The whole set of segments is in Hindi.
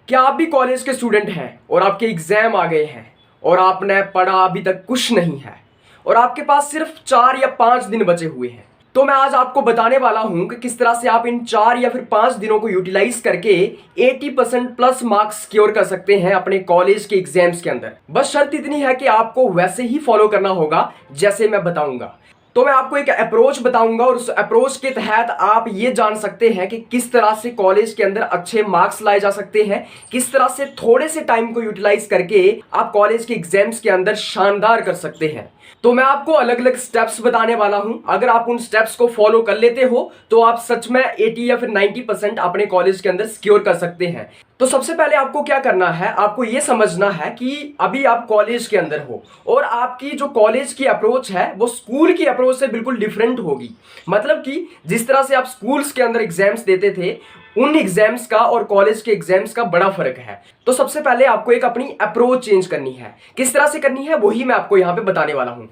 क्या आप भी कॉलेज के स्टूडेंट हैं और आपके एग्जाम आ गए हैं और आपने पढ़ा अभी तक कुछ नहीं है और आपके पास सिर्फ 4 या 5 दिन बचे हुए हैं? तो मैं आज आपको बताने वाला हूं कि किस तरह से आप इन 4 या फिर 5 दिनों को यूटिलाइज करके 80% प्लस मार्क्स सिक्योर कर सकते हैं अपने कॉलेज के एग्जाम्स के अंदर। बस शर्त इतनी है कि आपको वैसे ही फॉलो करना होगा जैसे मैं बताऊंगा। तो मैं आपको एक अप्रोच बताऊंगा और उस अप्रोच के तहत आप ये जान सकते हैं कि किस तरह से कॉलेज के अंदर अच्छे मार्क्स लाए जा सकते हैं, किस तरह से थोड़े से टाइम को यूटिलाइज करके आप कॉलेज के एग्जाम्स के अंदर शानदार कर सकते हैं। तो मैं आपको अलग अलग स्टेप्स बताने वाला हूं। अगर आप उन स्टेप्स को फॉलो कर लेते हो तो आप सच में 80 या फिर 90% अपने कॉलेज के अंदर सिक्योर कर सकते हैं। तो सबसे पहले आपको क्या करना है, आपको यह समझना है कि अभी आप कॉलेज के अंदर हो और आपकी जो कॉलेज की अप्रोच है वो स्कूल की अप्रोच से बिल्कुल डिफरेंट होगी। मतलब कि जिस तरह से आप स्कूल्स के अंदर एग्जाम्स देते थे, उन एग्जाम्स का और कॉलेज के एग्जाम्स का बड़ा फर्क है। तो सबसे पहले आपको एक अपनी अप्रोच चेंज करनी है। किस तरह से करनी है वही मैं आपको यहां पे बताने वाला हूं।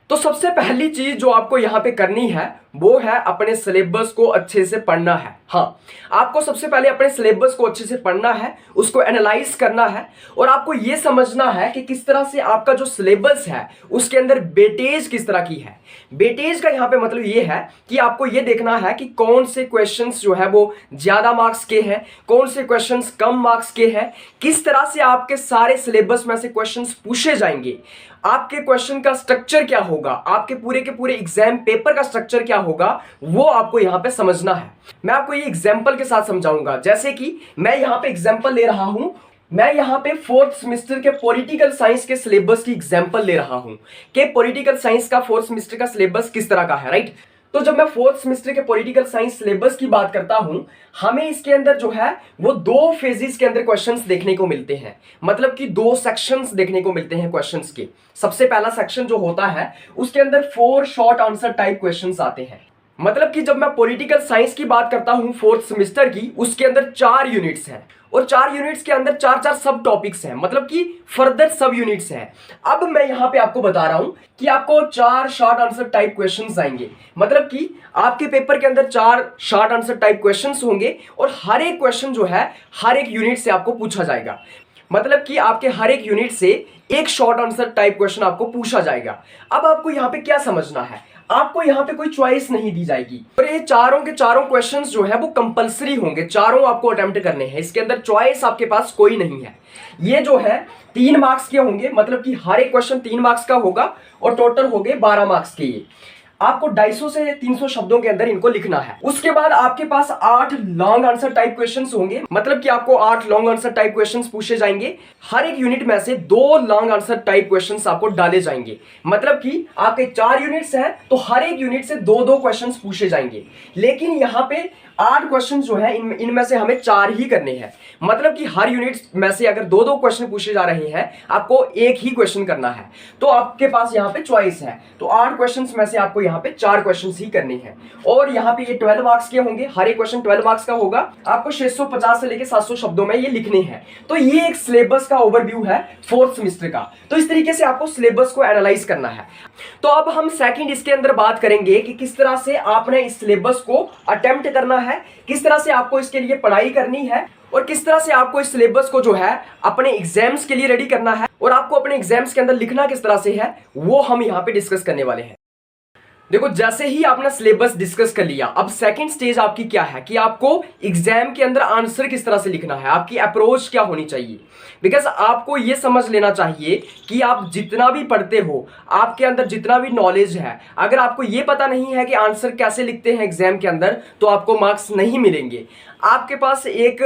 तो सबसे पहली चीज जो आपको यहां पे करनी है वो है अपने सिलेबस को अच्छे से पढ़ना है। हाँ, आपको सबसे पहले अपने सिलेबस को अच्छे से पढ़ना है, उसको एनालाइज करना है और आपको यह समझना है कि किस तरह से आपका जो सिलेबस है उसके अंदर वेटेज किस तरह की है। वेटेज का यहां पे मतलब यह है कि आपको यह देखना है कि कौन से क्वेश्चंस जो है वो ज्यादा मार्क्स के हैं, कौन से क्वेश्चंस कम मार्क्स के हैं, किस तरह से आपके सारे सिलेबस में से क्वेश्चंस पूछे जाएंगे, आपके क्वेश्चन का स्ट्रक्चर क्या होगा, आपके पूरे के पूरे एग्जाम पेपर का स्ट्रक्चर क्या होगा, वो आपको यहां पे समझना है। मैं आपको ये एग्जांपल के साथ समझाऊंगा। जैसे कि मैं यहां पे एग्जांपल ले रहा हूं, मैं यहां पे 4th सेमेस्टर के पॉलिटिकल साइंस के सिलेबस की एग्जांपल ले रहा हूं कि पॉलिटिकल साइंस का 4th सेमेस्टर का सिलेबस किस तरह का है, राइट। तो जब मैं 4th सेमेस्टर के पॉलिटिकल साइंस सिलेबस की बात करता हूं, हमें इसके अंदर जो है वो 2 फेजेस के अंदर क्वेश्चंस देखने को मिलते हैं। मतलब कि 2 सेक्शंस देखने को मिलते हैं क्वेश्चंस के। सबसे पहला सेक्शन जो होता है उसके अंदर 4 शॉर्ट आंसर टाइप क्वेश्चंस आते हैं। मतलब कि जब मैं पॉलिटिकल साइंस की बात करता हूं 4th सेमेस्टर की, उसके अंदर 4 यूनिट्स हैं और 4 यूनिट्स के अंदर 4 सब टॉपिक्स हैं। मतलब कि फर्दर सब यूनिट्स हैं। अब मैं यहां पे आपको बता रहा हूं कि आपको 4 शॉर्ट आंसर टाइप क्वेश्चंस आएंगे। मतलब कि आपके पेपर के अंदर 4 शॉर्ट आंसर टाइप क्वेश्चंस होंगे और हर एक क्वेश्चन जो है हर एक यूनिट से आपको पूछा जाएगा। मतलब कि आपके हर एक यूनिट से एक शॉर्ट आंसर टाइप क्वेश्चन आपको पूछा जाएगा। अब आपको यहां पे क्या समझना है, आपको यहां पे कोई चॉइस नहीं दी जाएगी और ये चारों के चारों क्वेश्चंस जो है वो कंपलसरी होंगे, चारों आपको अटेम्प्ट करने हैं। इसके अंदर चॉइस आपके पास कोई नहीं है। ये जो है 3 मार्क्स के होंगे, मतलब कि हर एक क्वेश्चन 3 मार्क्स का होगा और टोटल हो गए 12 मार्क्स के। ये आपको 250 से 300 शब्दों के अंदर इनको लिखना है। उसके बाद आपके पास 8 लॉन्ग आंसर टाइप क्वेश्चंस होंगे। मतलब कि आपको 8 लॉन्ग आंसर टाइप क्वेश्चंस पूछे जाएंगे। हर एक यूनिट में से 2 लॉन्ग आंसर टाइप क्वेश्चंस आपको डाले जाएंगे। मतलब कि आपके 4 यूनिट्स हैं तो हर एक यूनिट से 2-2 क्वेश्चंस पूछे जाएंगे। लेकिन यहाँ पे 8 क्वेश्चन जो है इनमें से हमें 4 ही करने हैं। मतलब कि हर यूनिट में से अगर 2-2 क्वेश्चन पूछे जा रहे हैं, आपको एक ही क्वेश्चन करना है। तो आपके पास यहाँ पे चॉइस है। तो 8 क्वेश्चंस में से आपको यहाँ पे 4 क्वेश्चंस ही करने हैं और यहाँ पे ये 12 मार्क्स के होंगे। हर एक क्वेश्चन 12 मार्क्स का होगा। आपको 650 से लेके 700 शब्दों में ये लिखने हैं। तो ये एक सिलेबस का ओवरव्यू है 4th सेमेस्टर का। तो इस तरीके से आपको सिलेबस को एनालाइज करना है। तो अब हम सेकंड इसके अंदर बात करेंगे कि किस तरह से आपने इस सिलेबस को अटेम्प्ट करना है, किस तरह से आपको इसके लिए पढ़ाई करनी है और किस तरह से आपको इस सिलेबस को जो है अपने एग्जाम्स के लिए रेडी करना है और आपको अपने एग्जाम्स के अंदर लिखना किस तरह से है, वो हम यहां पे डिस्कस करने वाले हैं। देखो, जैसे ही आपने सिलेबस डिस्कस कर लिया, अब सेकंड स्टेज आपकी क्या है कि आपको एग्जाम के अंदर आंसर किस तरह से लिखना है, आपकी अप्रोच क्या होनी चाहिए। बिकॉज आपको यह समझ लेना चाहिए कि आप जितना भी पढ़ते हो, आपके अंदर जितना भी नॉलेज है, अगर आपको यह पता नहीं है कि आंसर कैसे लिखते हैं एग्जाम के अंदर, तो आपको मार्क्स नहीं मिलेंगे। आपके पास एक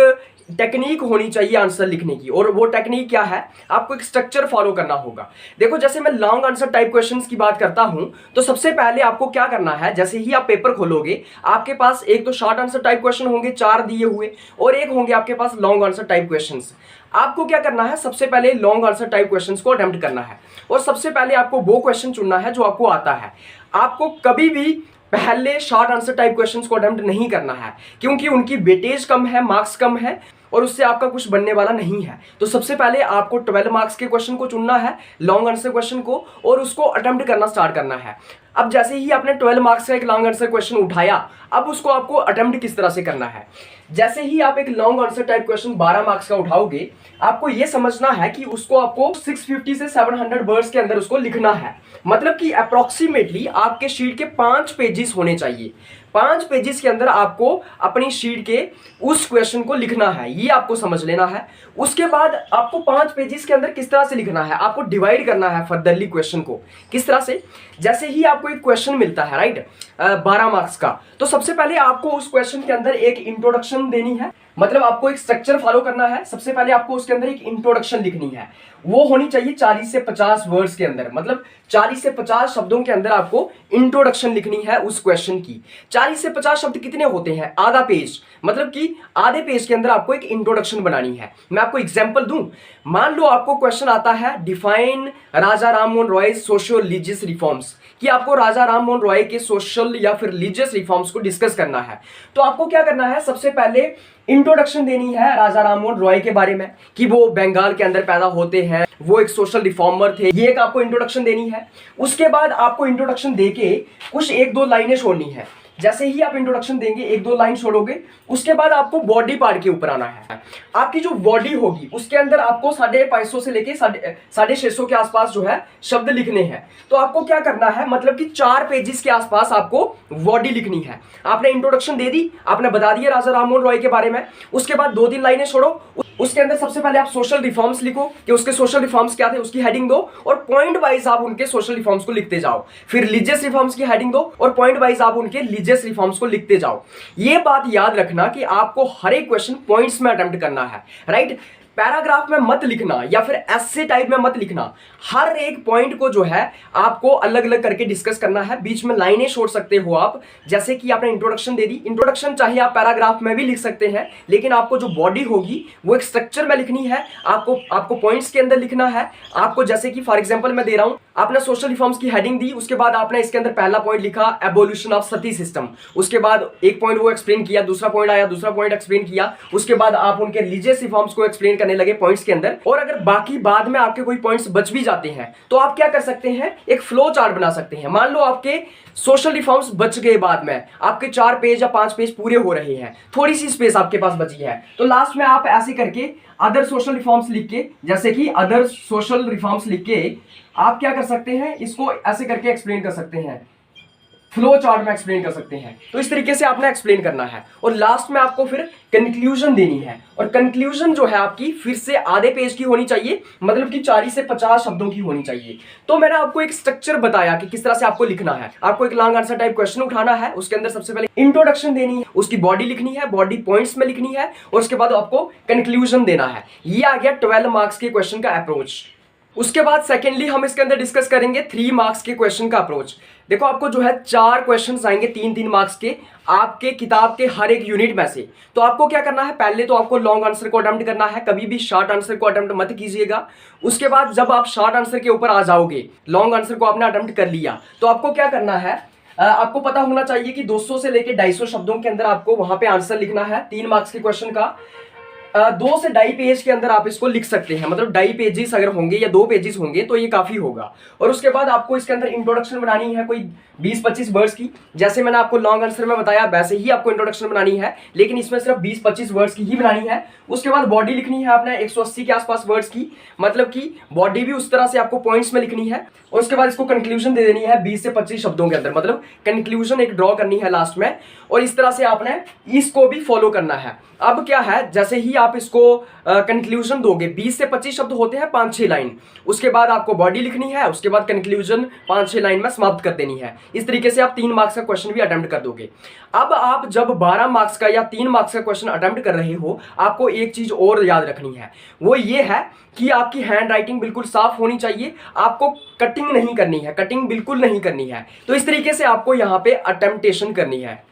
टेक्निक होनी चाहिए आंसर लिखने की, और वो टेक्निक क्या है, आपको एक स्ट्रक्चर फॉलो करना होगा। देखो, जैसे मैं लॉन्ग आंसर टाइप क्वेश्चंस की बात करता हूं, तो सबसे पहले आपको क्या करना है, जैसे ही आप पेपर खोलोगे आपके पास एक तो शॉर्ट आंसर टाइप क्वेश्चन होंगे 4 दिए हुए और एक होंगे आपके पास लॉन्ग आंसर टाइप क्वेश्चंस। आपको क्या करना है, सबसे पहले लॉन्ग आंसर टाइप क्वेश्चंस को अटेम्प्ट करना है और सबसे पहले आपको वो क्वेश्चन चुनना है जो आपको आता है। आपको कभी भी पहले शॉर्ट आंसर टाइप क्वेश्चंस को अटेम्प्ट नहीं करना है, क्योंकि उनकी वेटेज कम है, मार्क्स कम है और उससे आपका कुछ बनने वाला नहीं है। तो सबसे पहले आपको 12 मार्क्स के क्वेश्चन को चुनना है, लॉन्ग आंसर क्वेश्चन को, और उसको अटेम्प्ट करना स्टार्ट करना है। अब जैसे ही आपने 12 मार्क्स का एक लॉन्ग आंसर क्वेश्चन उठाया, अब उसको आपको अटेम्प्ट किस तरह से करना है। जैसे ही आप एक long answer type question 12 marks का उठाओगे, आपको यह समझना है कि उसको आपको 650 से 700 वर्ड्स के अंदर उसको लिखना है। मतलब कि अप्रोक्सीमेटली आपके शीट के 5 पेजेस होने चाहिए। 5 पेजेस के अंदर आपको अपनी शीट के उस क्वेश्चन को लिखना है, ये आपको समझ लेना है। उसके बाद आपको 5 पेजेस के अंदर किस तरह से लिखना है, आपको डिवाइड करना है फर्दरली क्वेश्चन को। किस तरह से? जैसे ही आपको एक क्वेश्चन मिलता है, राइट, 12 मार्क्स का, तो सबसे पहले आपको उस क्वेश्चन के अंदर एक इंट्रोडक्शन देनी है। मतलब आपको एक स्ट्रक्चर फॉलो करना है। सबसे पहले आपको उसके अंदर एक इंट्रोडक्शन लिखनी है, वो होनी चाहिए 40 से 50 वर्ड्स के अंदर। मतलब 40 से 50 शब्दों के अंदर आपको इंट्रोडक्शन लिखनी है उस क्वेश्चन की। 40 से 50 शब्द कितने होते हैं? आधा पेज। मतलब कि आधे पेज के अंदर आपको एक इंट्रोडक्शन बनानी है। मैं आपको एग्जांपल दूं, मान लो आपको क्वेश्चन आता है define Raja Ram Mohan Roy social religious reforms, कि आपको राजा राम मोहन रॉय के सोशल या फिर रिलीजियस रिफॉर्म्स को डिस्कस करना है। तो आपको क्या करना है? सबसे पहले इंट्रोडक्शन देनी है राजा राम मोहन रॉय के बारे में, कि वो बंगाल के अंदर पैदा होते हैं, वो एक सोशल रिफॉर्मर थे, ये एक आपको इंट्रोडक्शन देनी है। उसके बाद आपको इंट्रोडक्शन देके कुछ 1-2 लाइनें छोड़नी है। जैसे ही आप इंट्रोडक्शन देंगे, 1-2 लाइन छोड़ोगे, उसके बाद आपको बॉडी पार्ट के ऊपर आना है। आपकी जो बॉडी होगी उसके अंदर आपको 550 से लेके 650 के आसपास जो है शब्द लिखने हैं। तो आपको क्या करना है? मतलब कि 4 पेजेस के आसपास आपको बॉडी लिखनी है। आपने इंट्रोडक्शन दे दी, आपने बता दिया राजा राम मोहन रॉय के बारे में, उसके बाद 2-3 लाइनें छोड़ो। उसके अंदर सबसे पहले आप सोशल रिफॉर्म्स लिखो कि उसके सोशल रिफॉर्म्स क्या थे, उसकी हेडिंग दो और पॉइंट वाइज आप उनके सोशल रिफॉर्म्स को लिखते जाओ। फिर रिलीजियस रिफॉर्म्स की हेडिंग दो और पॉइंट वाइज आप उनके रिलीजियस रिफॉर्म्स को लिखते जाओ। ये बात याद रखना कि आपको हर एक क्वेश्चन पॉइंट्स में अटेम्प्ट करना है, राइट। पैराग्राफ में मत लिखना या फिर ऐसे टाइप में मत लिखना। हर एक पॉइंट को जो है आपको अलग अलग करके डिस्कस करना है। बीच में लाइनें छोड़ सकते हो आप, जैसे कि आपने इंट्रोडक्शन दे दी। इंट्रोडक्शन चाहे आप पैराग्राफ में भी लिख सकते हैं, लेकिन आपको जो बॉडी होगी वो एक स्ट्रक्चर में लिखनी है। आपको पॉइंट्स के अंदर लिखना है। आपको जैसे कि फॉर एग्जांपल मैं दे रहा हूं, आपने सोशल रिफॉर्म्स की हेडिंग दी, उसके बाद आपने इसके अंदर पहला पॉइंट लिखा एबोल्यूशन ऑफ सती सिस्टम, उसके बाद एक पॉइंट वो एक्सप्लेन किया, दूसरा पॉइंट आया, दूसरा पॉइंट एक्सप्लेन किया, उसके बाद आप उनके रिलीजियस रिफॉर्म्स को एक्सप्लेन करने लगे पॉइंट्स के अंदर। और अगर बाकी बाद में आपके कोई पॉइंट्स बच भी जाते हैं तो आप क्या कर सकते हैं? एक फ्लो चार्ट बना सकते हैं। मान लो आपके सोशल रिफॉर्म्स बच गए, बाद में आपके 4 पेज या 5 पेज पूरे हो रहे हैं, थोड़ी सी स्पेस आपके पास बची है, तो लास्ट में आप ऐसे करके अदर सोशल रिफॉर्म्स लिख के, जैसे कि अदर सोशल रिफॉर्म्स लिख के आप क्या कर सकते हैं? इसको ऐसे करके एक्सप्लेन कर सकते हैं, फ्लो चार्ट में एक्सप्लेन कर सकते हैं। तो इस तरीके से आपने एक्सप्लेन करना है और लास्ट में आपको फिर कंक्लूजन देनी है। और कंक्लूजन जो है आपकी फिर से आधे पेज की होनी चाहिए, मतलब कि 40 से 50 शब्दों की होनी चाहिए। तो मैंने आपको एक स्ट्रक्चर बताया कि किस तरह से आपको लिखना है। आपको एक लॉन्ग आंसर टाइप क्वेश्चन उठाना है, उसके अंदर सबसे पहले इंट्रोडक्शन देनी है, उसकी बॉडी लिखनी है, बॉडी पॉइंट्स में लिखनी है और उसके बाद आपको कंक्लूजन देना है। ये आ गया 12 मार्क्स के क्वेश्चन का अप्रोच। उसके बाद सेकेंडली हम इसके अंदर डिस्कस करेंगे 3 मार्क्स के क्वेश्चन का अप्रोच। देखो आपको जो है 4 क्वेश्चंस आएंगे 3-3 मार्क्स के आपके किताब के हर एक यूनिट में से। तो आपको क्या करना है? पहले तो आपको लॉन्ग आंसर को अटेम्प्ट करना है, कभी भी शॉर्ट आंसर को अटेम्प्ट मत कीजिएगा। उसके बाद जब आप शॉर्ट आंसर के ऊपर आ जाओगे, लॉन्ग आंसर को आपने अटेम्प्ट कर लिया, तो आपको क्या करना है? आपको पता होना चाहिए कि 200 से लेकर 250 शब्दों के अंदर आपको वहां पे आंसर लिखना है 3 मार्क्स के क्वेश्चन का। 2 से 2.5 पेज के अंदर आप इसको लिख सकते हैं, मतलब 2.5 पेजेस अगर होंगे या 2 पेजेस होंगे तो ये काफी होगा। और उसके बाद आपको इसके अंदर इंट्रोडक्शन बनानी है कोई 20-25 वर्ड्स की। जैसे मैंने आपको लॉन्ग आंसर में बताया वैसे ही आपको इंट्रोडक्शन बनानी है, लेकिन इसमें सिर्फ 20-25 वर्ड्स की ही बनानी है। उसके बाद बॉडी लिखनी है आपने 180 के आसपास वर्ड्स की, मतलब कि बॉडी भी उस तरह से आपको पॉइंट्स में लिखनी है। और उसके बाद इसको कंक्लूजन दे देनी है 20 से 25 शब्दों के अंदर, मतलब कंक्लूजन एक ड्रॉ करनी है लास्ट में। और इस तरह से आपने इसको भी फॉलो करना है। अब क्या है, जैसे ही आप इसको कंक्लूजन दोगे, 20 से 25 शब्द होते हैं 5-6 लाइन, उसके बाद आपको बॉडी लिखनी है, उसके बाद कंक्लूजन 5-6 लाइन में समाप्त कर देनी है। इस तरीके से आप 3 मार्क्स का क्वेश्चन भी अटेम्प्ट कर दोगे। अब आप जब 12 मार्क्स का या 3 मार्क्स का क्वेश्चन अटेम्प्ट कर रहे हो, आपको एक चीज और याद रखनी है, वो ये है कि आपकी हैंड राइटिंग बिल्कुल साफ होनी चाहिए। आपको कटिंग नहीं करनी है, कटिंग बिल्कुल नहीं करनी है। तो इस तरीके से आपको यहाँ पे अटेम्प्टेशन करनी है।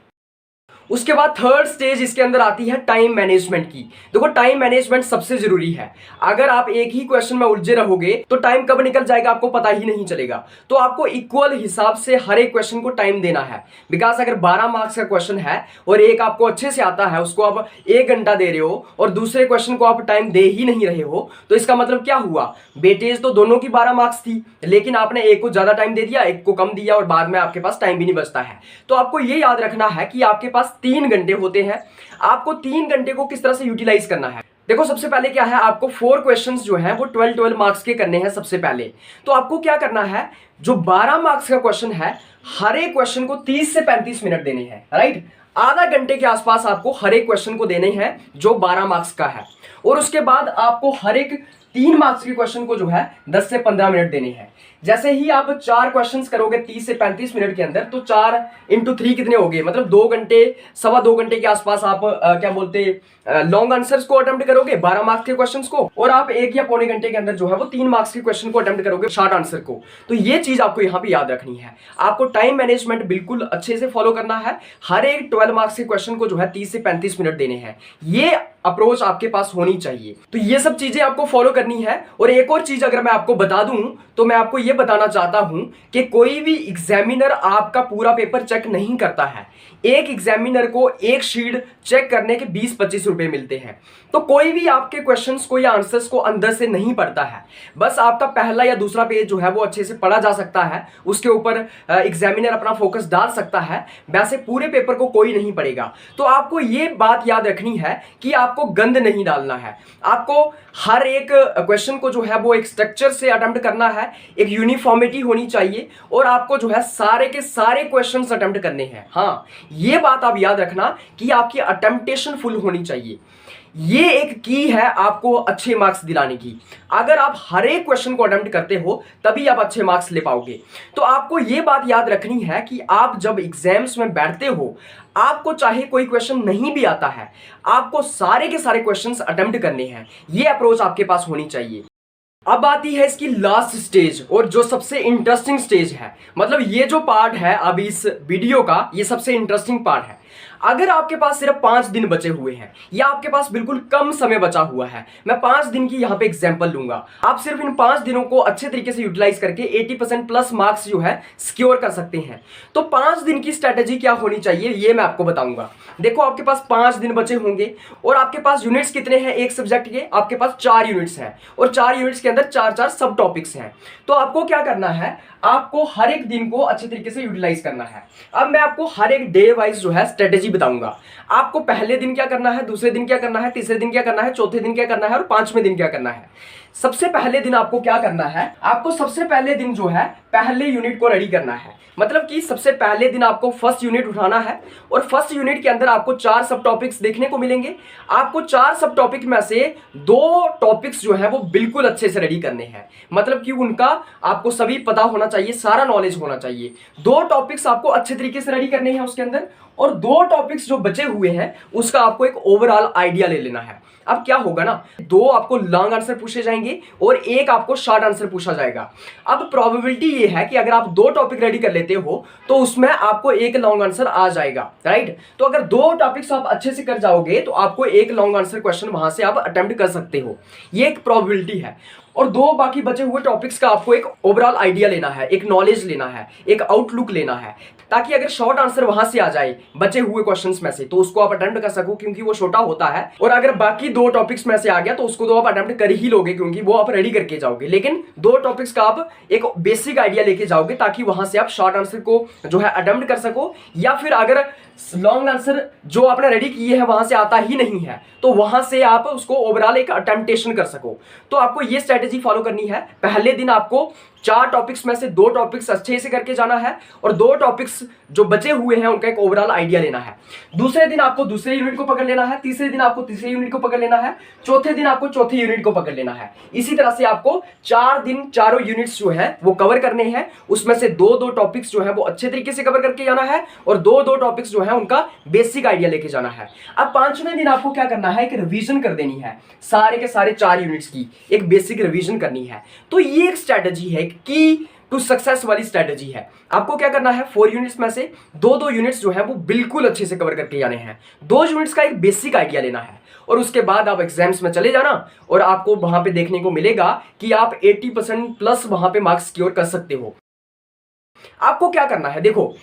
उसके बाद थर्ड स्टेज इसके अंदर आती है टाइम मैनेजमेंट की। देखो टाइम मैनेजमेंट सबसे जरूरी है। अगर आप एक ही क्वेश्चन में उलझे रहोगे तो टाइम कब निकल जाएगा आपको पता ही नहीं चलेगा। तो आपको इक्वल हिसाब से हर एक क्वेश्चन को टाइम देना है। बिकॉज अगर 12 मार्क्स का क्वेश्चन है और एक आपको अच्छे से आता है, उसको आप 1 घंटा दे रहे हो और दूसरे क्वेश्चन को आप टाइम दे ही नहीं रहे हो, तो इसका मतलब क्या हुआ? वेटेज तो दोनों की 12 मार्क्स थी, लेकिन आपने एक को ज्यादा टाइम दे दिया, एक को कम दिया और बाद में आपके पास टाइम भी नहीं बचता है। तो आपको ये याद रखना है कि आपके पास पास 3 घंटे होते हैं। आपको 3 घंटे को किस तरह से यूटिलाइज करना है, देखो सबसे पहले क्या है, आपको 4 क्वेश्चंस जो हैं वो 12 मार्क्स के करने हैं सबसे पहले। तो आपको क्या करना है, जो 12 मार्क्स का क्वेश्चन है, हर एक क्वेश्चन को 30 से 35 मिनट देने हैं, राइट। आधा घंटे के आसपास आपको हर एक क्वेश्चन को देने हैं जो 12 मार्क्स का है। और उसके बाद आपको हर एक 3 मार्क्स के क्वेश्चन को जो है 10 से 15 मिनट देने हैं। जैसे ही आप 4 क्वेश्चंस करोगे 30 से 35 मिनट के अंदर, तो 4 इंटू 3 कितने हो गए, मतलब 2 घंटे, सवा 2 घंटे के आसपास आप क्या बोलते लॉन्ग आंसर्स को अटेम्प्ट करोगे 12 मार्क्स के क्वेश्चंस को, और आप 1 या पौने घंटे के अंदर जो है वो 3 मार्क्स के क्वेश्चन को अटेम्प्ट करोगे शॉर्ट आंसर को। तो ये चीज आपको यहाँ पे याद रखनी है। आपको टाइम मैनेजमेंट बिल्कुल अच्छे से फॉलो करना है। हर एक 12 मार्क्स के क्वेश्चन को जो है 30 से 35 मिनट देने हैं। ये अप्रोच आपके पास होनी चाहिए। तो ये सब चीजें आपको फॉलो करनी है। और एक और चीज अगर मैं आपको बता दूं, तो मैं आपको ये बताना चाहता हूं कि कोई भी एग्जामिनर आपका पूरा पेपर चेक नहीं करता है। एक एग्जामिनर को एक शीट चेक करने के 20-25 रुपए मिलते हैं। तो कोई भी आपके क्वेश्चंस को या आंसर्स को अंदर से नहीं पढ़ता है। बस आपका पहला या दूसरा पेज जो है वो अच्छे से पढ़ा जा सकता है, उसके ऊपर एग्जामिनर अपना फोकस डाल सकता है, वैसे पूरे पेपर को कोई नहीं पढ़ेगा। तो आपको ये बात याद रखनी है कि आपको गंद नहीं डालना है। आपको हर एक क्वेश्चन को जो है वो एक स्ट्रक्चर से अटेम्प्ट करना है, एक यूनिफॉर्मिटी होनी चाहिए, और आपको जो है सारे के सारे क्वेश्चंस अटेम्प्ट करने हैं। हाँ, ये बात आप याद रखना कि आपकी अटेम्प्टेशन फुल होनी चाहिए। ये एक की है आपको अच्छे मार्क्स दिलाने की। अगर आप हर एक क्वेश्चन को अटेम्प्ट करते हो तभी आप अच्छे मार्क्स ले पाओगे। तो आपको ये बात याद रखनी है कि आप जब एग्जाम्स में बैठते हो, आपको चाहे कोई क्वेश्चन नहीं भी आता है, आपको सारे के सारे क्वेश्चंस अटेम्प्ट करने हैं। ये अप्रोच आपके पास होनी चाहिए। अब आती है इसकी लास्ट स्टेज, और जो सबसे इंटरेस्टिंग स्टेज है, मतलब ये जो पार्ट है अभी इस वीडियो का, ये सबसे इंटरेस्टिंग पार्ट है। अगर आपके पास सिर्फ 5 दिन बचे हुए हैं, या आपके पास बिल्कुल कम समय बचा हुआ है, मैं 5 दिन की यहां पे एग्जांपल लूंगा, आप सिर्फ इन 5 दिनों को अच्छे तरीके से यूटिलाइज करके 80% प्लस मार्क्स जो है सिक्योर कर सकते हैं। तो 5 दिन की स्ट्रेटेजी क्या होनी चाहिए ये मैं आपको बताऊंगा। देखो, आपके पास 5 दिन बचे होंगे, और आपके पास यूनिट्स कितने हैं एक सब्जेक्ट के, आपके पास 4 यूनिट्स हैं, और 4 यूनिट्स के अंदर 4-4 सब टॉपिक्स हैं। तो आपको क्या करना है, आपको हर एक दिन को अच्छे तरीके से यूटिलाइज करना है। अब मैं आपको हर एक डे वाइज जो है स्ट्रेटेजी बताऊंगा। आपको पहले दिन क्या करना है, दूसरे दिन क्या करना है, तीसरे दिन क्या करना है, चौथे दिन क्या करना है, और 5वें दिन क्या करना है। सबसे पहले दिन आपको क्या करना है, आपको सबसे पहले दिन जो है पहले यूनिट को रेडी करना है। मतलब कि सबसे पहले दिन आपको फर्स्ट यूनिट उठाना है, और फर्स्ट यूनिट के अंदर आपको 4 सब टॉपिक्स देखने को मिलेंगे। आपको 4 सब टॉपिक में से 2 टॉपिक्स जो है वो बिल्कुल अच्छे से रेडी करने हैं। मतलब कि उनका आपको सभी पता होना चाहिए, सारा नॉलेज होना चाहिए। 2 टॉपिक्स आपको अच्छे तरीके से रेडी करने हैं उसके अंदर, और 2 टॉपिक्स जो बचे हुए हैं उसका आपको एक ओवरऑल आइडिया ले लेना है। अब क्या होगा ना, 2 आपको लॉन्ग आंसर पूछे जाएंगे और 1 आपको शॉर्ट आंसर पूछा जाएगा। अब प्रोबेबिलिटी ये है कि अगर आप 2 टॉपिक रेडी कर लेते हो तो उसमें आपको 1 लॉन्ग आंसर आ जाएगा, राइट। तो अगर 2 टॉपिक्स आप अच्छे से कर जाओगे तो आपको 1 लॉन्ग आंसर क्वेश्चन वहां से आप अटेम्प्ट कर सकते हो। ये एक प्रोबेबिलिटी है। और 2 बाकी बचे हुए टॉपिक्स का आपको एक ओवरऑल आइडिया लेना है, एक नॉलेज लेना है, एक आउटलुक लेना है, ताकि अगर शॉर्ट आंसर वहां से आ जाए बचे हुए क्वेश्चंस में से तो उसको आप अटेम्प्ट कर सको, क्योंकि वो छोटा होता है। और अगर बाकी 2 टॉपिक्स में से आ गया तो उसको तो आप अटेम्प्ट कर ही लोगे, क्योंकि वो आप रेडी करके जाओगे। लेकिन 2 टॉपिक्स का आप एक बेसिक आइडिया लेके जाओगे, ताकि वहां से आप शॉर्ट आंसर को जो है अटेम्प्ट कर सको। या फिर अगर लॉन्ग आंसर जो आपने रेडी किए हैं वहां से आता ही नहीं है तो वहां से आप उसको ओवरऑल एक अटेम्प्टेशन कर सको। तो आपको ये स्ट्रेटेजी फॉलो करनी है। पहले दिन आपको 4 टॉपिक्स में से 2 टॉपिक्स अच्छे से करके जाना है, और 2 टॉपिक्स जो बचे हुए हैं उनका एक ओवरऑल आइडिया लेना है। दूसरे दिन आपको दूसरे यूनिट को पकड़ लेना है, तीसरे दिन आपको तीसरे यूनिट को पकड़ लेना है, चौथे दिन आपको चौथे यूनिट को पकड़ लेना है। इसी तरह से आपको 4 दिन चारों यूनिट्स जो है वो कवर करने हैं। उसमें से 2-2 टॉपिक्स जो है वो अच्छे तरीके से कवर करके जाना है, और 2-2 टॉपिक्स जो है उनका बेसिक आइडिया लेके जाना है। अब 5वें दिन आपको क्या करना है, एक रिवीजन कर देनी है। सारे के सारे 4 यूनिट्स की एक बेसिक रिवीजन करनी है। तो ये एक स्ट्रेटेजी है, की टू सक्सेस वाली स्ट्रेटेजी है। आपको क्या करना है, 4 यूनिट्स में से 2-2 यूनिट्स जो है वो बिल्कुल अच्छे से कवर करके जाने हैं। 2 यूनिट्स का एक बेसिक आइडिया लेना है, और उसके बाद आप एग्जाम्स में चले जाना, और आपको वहां पे देखने को मिलेगा कि आप 80% प्लस वहां पे मार्क्स सिक्योर कर सकते हो। आपको क्या करना है, देखो,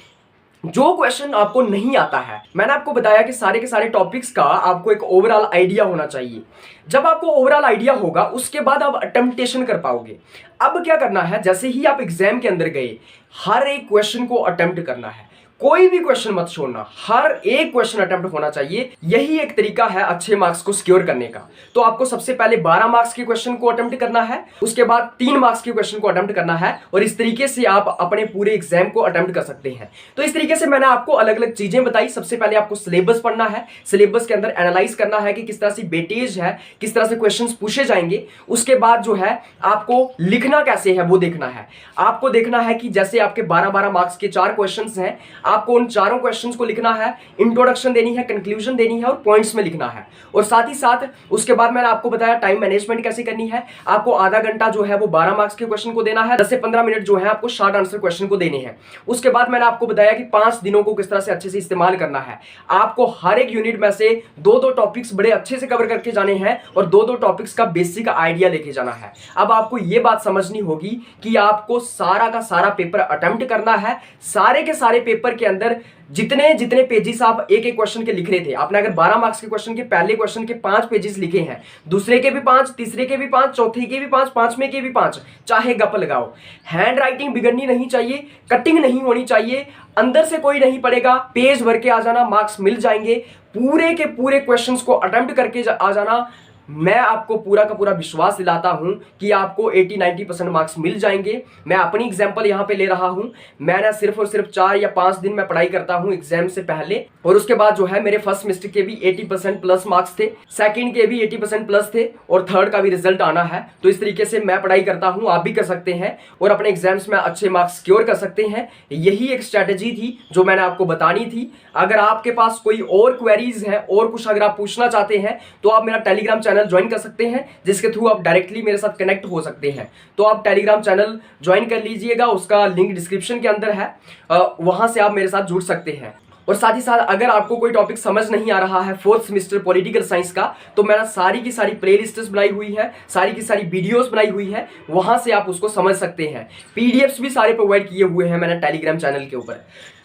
जो क्वेश्चन आपको नहीं आता है, मैंने आपको बताया कि सारे के सारे टॉपिक्स का आपको एक ओवरऑल आइडिया होना चाहिए। जब आपको ओवरऑल आइडिया होगा उसके बाद आप अटेम्प्टेशन कर पाओगे। अब क्या करना है, जैसे ही आप एग्जाम के अंदर गए, हर एक क्वेश्चन को अटेम्प्ट करना है। कोई भी क्वेश्चन मत छोड़ना, हर एक क्वेश्चन अटेम्प्ट होना चाहिए। यही एक तरीका है अच्छे मार्क्स को सिक्योर करने का। तो आपको सबसे पहले 12 मार्क्स के क्वेश्चन को अटेम्प्ट करना है, उसके बाद 3 मार्क्स के क्वेश्चन को अटेम्प्ट करना है, और इस तरीके से आप अपने पूरे एग्जाम को अटेम्प्ट कर सकते हैं। तो इस तरीके से मैंने आपको अलग अलग चीजें बताई। सबसे पहले आपको सिलेबस पढ़ना है, सिलेबस के अंदर एनालाइज करना है कि किस तरह से वेटेज है, किस तरह से क्वेश्चंस पूछे जाएंगे। उसके बाद जो है आपको लिखना कैसे है वो देखना है। आपको देखना है कि जैसे आपके 12-12 मार्क्स के 4 क्वेश्चंस हैं, आपको उन चारों क्वेश्चंस को लिखना है, इंट्रोडक्शन देनी है, कंक्लूजन देनी है और पॉइंट्स में लिखना है। और साथ ही साथ उसके बाद मैंने आपको बताया टाइम मैनेजमेंट कैसे करनी है। आपको आधा घंटा जो है वो 12 मार्क्स के क्वेश्चन को देना है, 10 से 15 मिनट जो है आपको शॉर्ट आंसर क्वेश्चन को देने हैं। उसके बाद मैंने आपको बताया कि 5 दिनों को किस तरह से अच्छे से इस्तेमाल करना है। आपको हर एक यूनिट में से 2-2 टॉपिक्स बड़े अच्छे से कवर करके जाने हैं और 2-2 टॉपिक्स का बेसिक आइडिया लेके जाना है। अब आपको यह बात समझनी होगी कि आपको सारा का सारा पेपर अटेम्प्ट करना है। सारे के सारे पेपर के अंदर जितने जितने पेजेस आप एक एक क्वेश्चन के लिख रहे थे, आपने अगर 12 मार्क्स के क्वेश्चन के पहले क्वेश्चन के 5 पेजेस लिखे हैं, दूसरे के भी 5, तीसरे के भी 5, चौथे के भी 5, पांचवें के भी 5, चाहे गप लगाओ। हैंड राइटिंग बिगड़नी नहीं चाहिए, कटिंग नहीं होनी चाहिए, अंदर से कोई नहीं पड़ेगा, पेज भर के आ जाना, मार्क्स मिल जाएंगे। पूरे के पूरे क्वेश्चंस को अटेम्प्ट करके आ जाना। मैं आपको पूरा का पूरा विश्वास दिलाता हूं कि आपको 80-90% मार्क्स मिल जाएंगे। मैं अपनी एग्जांपल यहां पे ले रहा हूं। मैंने सिर्फ और सिर्फ 4 या 5 दिन में पढ़ाई करता हूं एग्जाम से पहले, और उसके बाद जो है मेरे फर्स्ट सेमेस्टर के भी 80% प्लस मार्क्स थे, सेकंड के भी 80% प्लस थे, और थर्ड का भी रिजल्ट आना है। तो इस तरीके से मैं पढ़ाई करता हूं, आप भी कर सकते हैं और अपने एग्जाम्स में अच्छे मार्क्स सिक्योर कर सकते हैं। यही एक स्ट्रैटेजी थी जो मैंने आपको बतानी थी। अगर आपके पास कोई और क्वेरीज है और कुछ अगर आप पूछना चाहते हैं तो आप मेरा टेलीग्राम चैनल ज्वाइन कर सकते हैं, जिसके थ्रू आप डायरेक्टली मेरे साथ कनेक्ट हो सकते हैं। तो आप टेलीग्राम चैनल ज्वाइन कर लीजिएगा, उसका लिंक डिस्क्रिप्शन के अंदर है, वहां से आप मेरे साथ जुड़ सकते हैं। और साथ ही साथ अगर आपको कोई टॉपिक समझ नहीं आ रहा है 4th सेमेस्टर पॉलिटिकल साइंस का, तो मैंने सारी की सारी प्लेलिस्ट्स बनाई हुई है, सारी की सारी वीडियोस बनाई हुई है, वहां से आप उसको समझ सकते हैं। पीडीएफ्स भी सारे प्रोवाइड किए हुए हैं मैंने टेलीग्राम चैनल के ऊपर।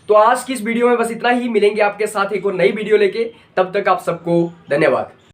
तो आज की इस वीडियो में बस इतना ही। मिलेंगे आपके साथ एक और नई वीडियो लेके, तब तक आप सबको धन्यवाद।